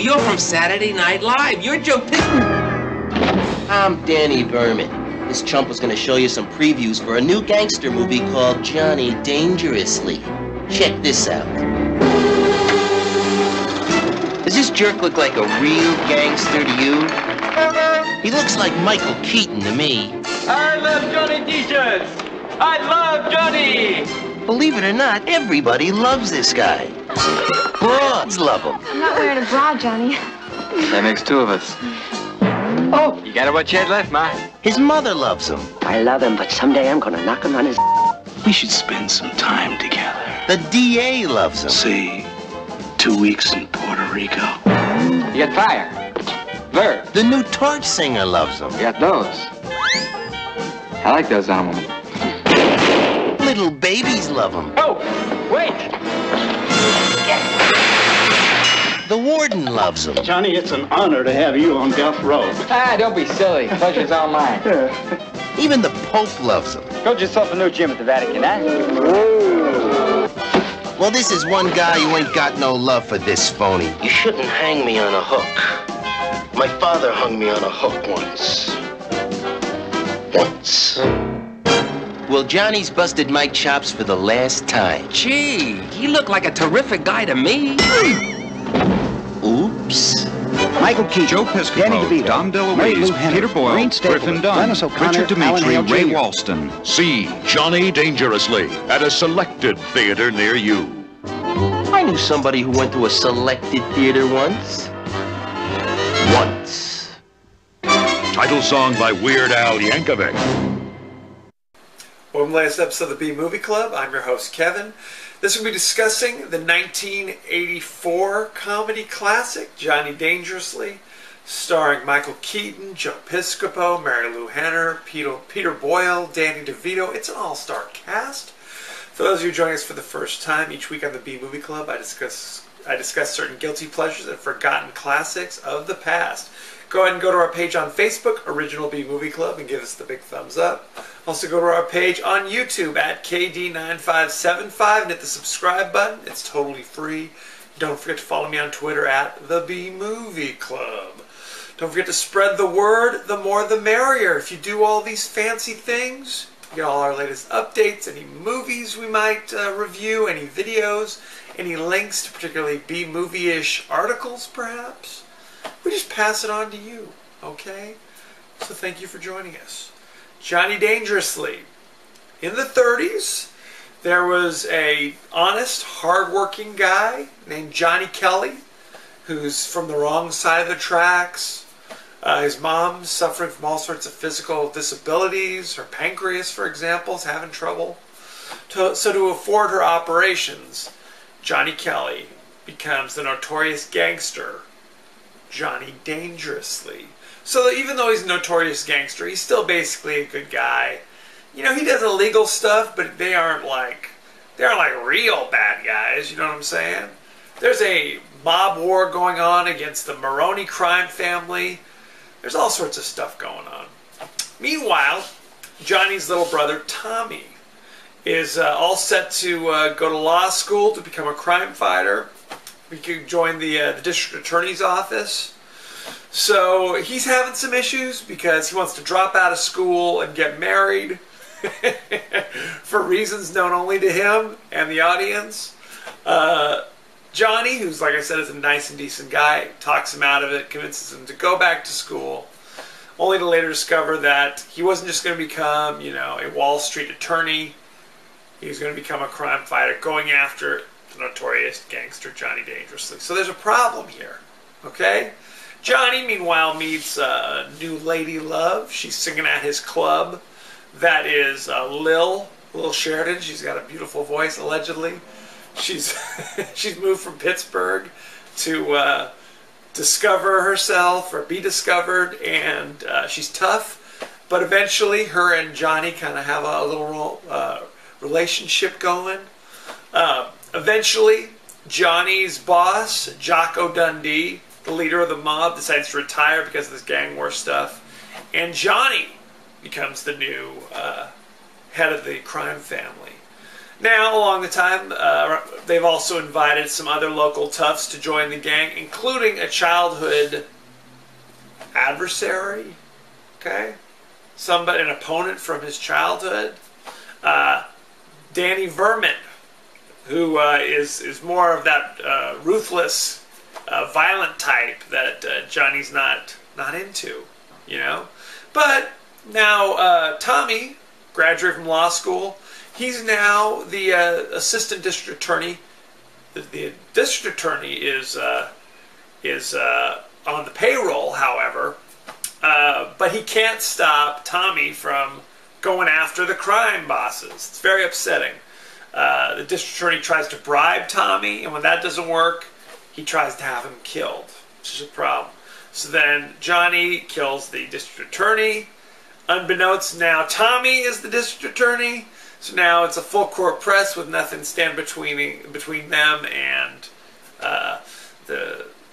You're from Saturday Night Live. You're Joe I'm Danny Berman. This chump was gonna show you some previews for a new gangster movie called Johnny Dangerously. Check this out. Does this jerk look like a real gangster to you? He looks like Michael Keaton to me. I love Johnny t-shirts. I love Johnny. Believe it or not, everybody loves this guy. Broads love him. I'm not wearing a bra, Johnny. That makes two of us. Oh, you got what you had left, Ma. His mother loves him. I love him, but someday I'm gonna knock him on his... We should spend some time together. The DA loves him. See, 2 weeks in Puerto Rico. You got fire. Verb. The new Torch singer loves him. You got those. I like those on them. Little babies love him. Oh, wait. The warden loves him. Johnny, it's an honor to have you on death row. Ah, don't be silly. Pleasure's all mine. Even the Pope loves him. Build yourself a new gym at the Vatican, huh? Well, this is one guy who ain't got no love for this phony. You shouldn't hang me on a hook. My father hung me on a hook once. Well, Johnny's busted my chops for the last time. Gee, he looked like a terrific guy to me. Oops. Michael Keaton, Joe Piscopo, Danny DeVito, Dom Mary Lou DeLuise, Henner, Peter Boyle, Maureen Stapleton, Griffin Dunn, Dennis O'Connor, Richard Dimitri, Alan Hale Ray Jr. Walston. See Johnny Dangerously at a selected theater near you. I knew somebody who went to a selected theater once. Title song by Weird Al Yankovic. Welcome to the latest episode of the B Movie Club. I'm your host, Kevin. This will be discussing the 1984 comedy classic, Johnny Dangerously, starring Michael Keaton, Joe Piscopo, Mary Lou Henner, Peter Boyle, Danny DeVito. It's an all-star cast. For those of you joining us for the first time, each week on the B Movie Club, I discuss certain guilty pleasures and forgotten classics of the past. Go ahead and go to our page on Facebook, Original B Movie Club, and give us the big thumbs up. Also go to our page on YouTube at KD9575 and hit the subscribe button. It's totally free. Don't forget to follow me on Twitter at The B Movie Club. Don't forget to spread the word. The more the merrier. If you do all these fancy things, you get all our latest updates, any movies we might review, any videos, any links to particularly B-movie-ish articles, perhaps. We just pass it on to you, okay? So thank you for joining us. Johnny Dangerously. In the 30s, there was a honest, hard-working guy named Johnny Kelly, who's from the wrong side of the tracks. His mom suffering from all sorts of physical disabilities. Her pancreas, for example, is having trouble. So to afford her operations, Johnny Kelly becomes the notorious gangster Johnny Dangerously. So even though he's a notorious gangster, he's still basically a good guy. You know, he does illegal stuff, but they aren't like real bad guys, you know what I'm saying? There's a mob war going on against the Maroney crime family. There's all sorts of stuff going on. Meanwhile, Johnny's little brother, Tommy, is all set to go to law school to become a crime fighter. We could join the district attorney's office. So he's having some issues because he wants to drop out of school and get married for reasons known only to him and the audience. Johnny, who's, like I said, is a nice and decent guy, talks him out of it, convinces him to go back to school, only to later discover that he wasn't just going to become, you know, a Wall Street attorney. He was going to become a crime fighter, going after the notorious gangster Johnny Dangerously. So there's a problem here, okay? Johnny, meanwhile, meets a new lady love. She's singing at his club. That is Lil Sheridan. She's got a beautiful voice, allegedly. she's she's moved from Pittsburgh to discover herself or be discovered, and she's tough. But eventually, her and Johnny kind of have a little relationship going. Eventually, Johnny's boss, Jocko Dundee, the leader of the mob, decides to retire because of this gang war stuff. And Johnny becomes the new head of the crime family. Now, along the time, they've also invited some other local toughs to join the gang, including a childhood adversary, okay? Somebody, an opponent from his childhood, Danny Vermin, who is more of that ruthless, violent type that Johnny's not into, you know. But now Tommy, graduated from law school, he's now the assistant district attorney. The district attorney is on the payroll, however. But he can't stop Tommy from going after the crime bosses. It's very upsetting. The district attorney tries to bribe Tommy, and when that doesn't work, he tries to have him killed, which is a problem. So then Johnny kills the district attorney. Unbeknownst now, Tommy is the district attorney. So now it's a full court press with nothing stand between them and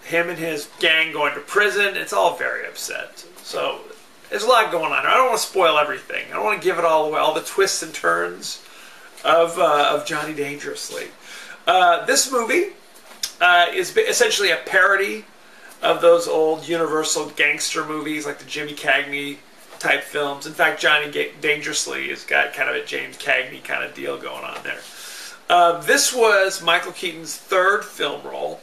him and his gang going to prison. It's all very upset. So there's a lot going on. I don't want to spoil everything. I don't want to give it all away, all the twists and turns of Johnny Dangerously. This movie is essentially a parody of those old Universal gangster movies like the Jimmy Cagney type films. In fact, Johnny Dangerously has got kind of a James Cagney kind of deal going on there. This was Michael Keaton's third film role.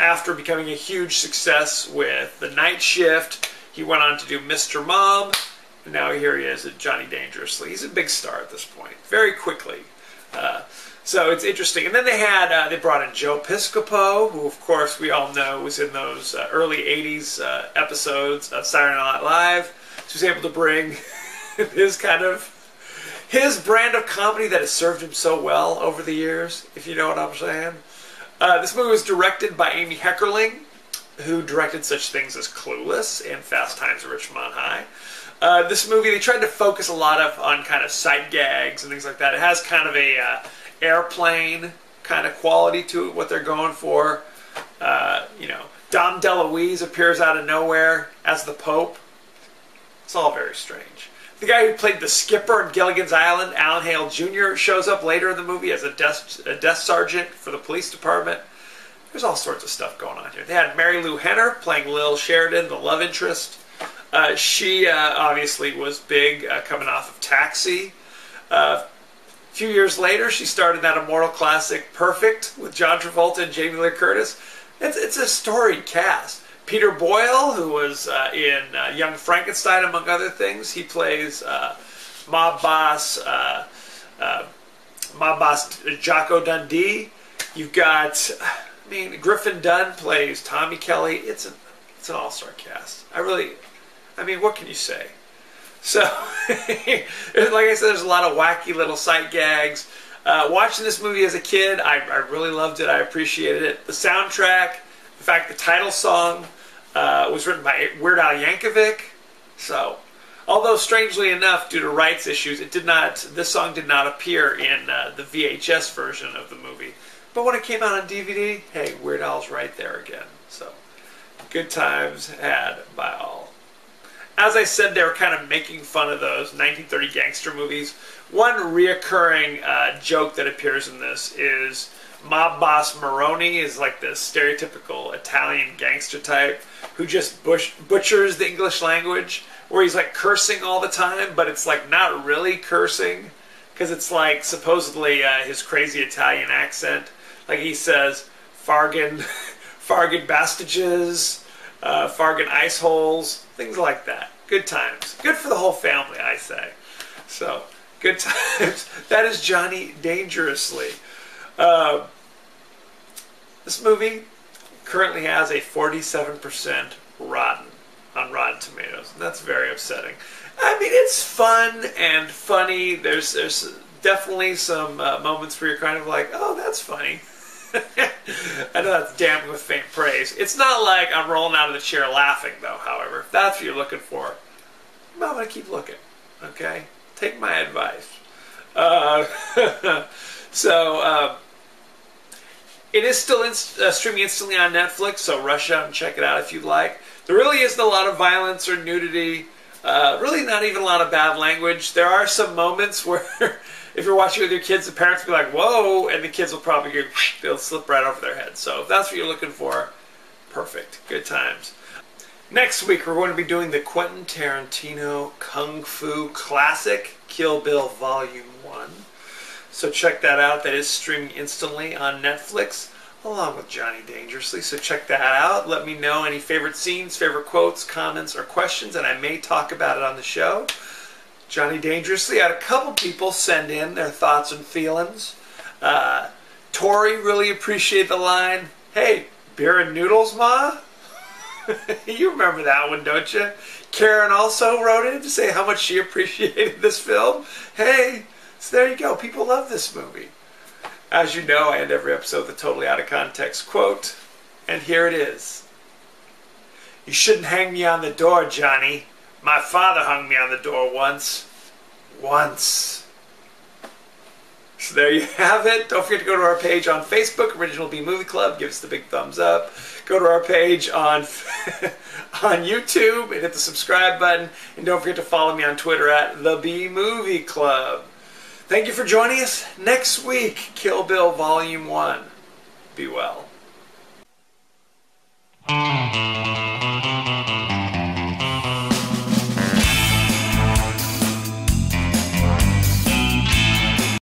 After becoming a huge success with The Night Shift, he went on to do Mr. Mom, and now here he is at Johnny Dangerously. He's a big star at this point, very quickly. So it's interesting. And then they brought in Joe Piscopo, who of course we all know was in those early 80s episodes of Saturday Night Live. So he was able to bring his brand of comedy that has served him so well over the years, if you know what I'm saying. This movie was directed by Amy Heckerling, who directed such things as Clueless and Fast Times at Ridgemont High. This movie, they tried to focus a lot on kind of sight gags and things like that. It has kind of a airplane kind of quality to it, what they're going for. You know, Dom DeLuise appears out of nowhere as the Pope. It's all very strange. The guy who played the skipper in Gilligan's Island, Alan Hale Jr., shows up later in the movie as a desk sergeant for the police department. There's all sorts of stuff going on here. They had Mary Lou Henner playing Lil Sheridan, the love interest. She obviously was big coming off of Taxi. A few years later, she starred in that immortal classic Perfect with John Travolta and Jamie Lee Curtis. It's a storied cast. Peter Boyle, who was in Young Frankenstein, among other things, he plays mob boss Jocko Dundee. You've got, Griffin Dunn plays Tommy Kelly. It's an all-star cast. What can you say? So, like I said, there's a lot of wacky little sight gags. Watching this movie as a kid, I really loved it. I appreciated it. The soundtrack, in fact, the title song was written by Weird Al Yankovic. So, although strangely enough, due to rights issues, this song did not appear in the VHS version of the movie. But when it came out on DVD, hey, Weird Al's right there again. So, good times had by all. As I said, they were kind of making fun of those 1930 gangster movies. One reoccurring joke that appears in this is mob boss Maroni is like the stereotypical Italian gangster type who just butchers the English language, where he's like cursing all the time, but it's like not really cursing, because it's like supposedly his crazy Italian accent. Like he says, Fargan bastages, Fargan ice holes, things like that. Good times. Good for the whole family, I say. So, good times. That is Johnny Dangerously. This movie currently has a 47% rotten on Rotten Tomatoes, and that's very upsetting. It's fun and funny. There's definitely some moments where you're kind of like, oh, that's funny. I know that's damning with faint praise. It's not like I'm rolling out of the chair laughing, though, however. If that's what you're looking for, I'm going to keep looking, okay? Take my advice. It is still streaming instantly on Netflix, so rush out and check it out if you'd like. There really isn't a lot of violence or nudity. Really not even a lot of bad language. There are some moments where if you're watching with your kids, the parents will be like, whoa, and the kids will probably go, they'll slip right over their head. So if that's what you're looking for, perfect. Good times. Next week, we're going to be doing the Quentin Tarantino Kung Fu classic, Kill Bill Volume 1. So check that out. That is streaming instantly on Netflix, along with Johnny Dangerously. So check that out. Let me know any favorite scenes, favorite quotes, comments, or questions, and I may talk about it on the show. Johnny Dangerously had a couple people send in their thoughts and feelings. Tori really appreciated the line, "Hey, beer and noodles, Ma?" You remember that one, don't you? Karen also wrote in to say how much she appreciated this film. Hey, so there you go. People love this movie. As you know, I end every episode with a totally out of context quote. And here it is. "You shouldn't hang me on the door, Johnny. My father hung me on the door once. Once." So there you have it. Don't forget to go to our page on Facebook, Original B Movie Club. Give us the big thumbs up. Go to our page on on YouTube and hit the subscribe button. And don't forget to follow me on Twitter at The B Movie Club. Thank you for joining us. Next week, Kill Bill Volume 1. Be well.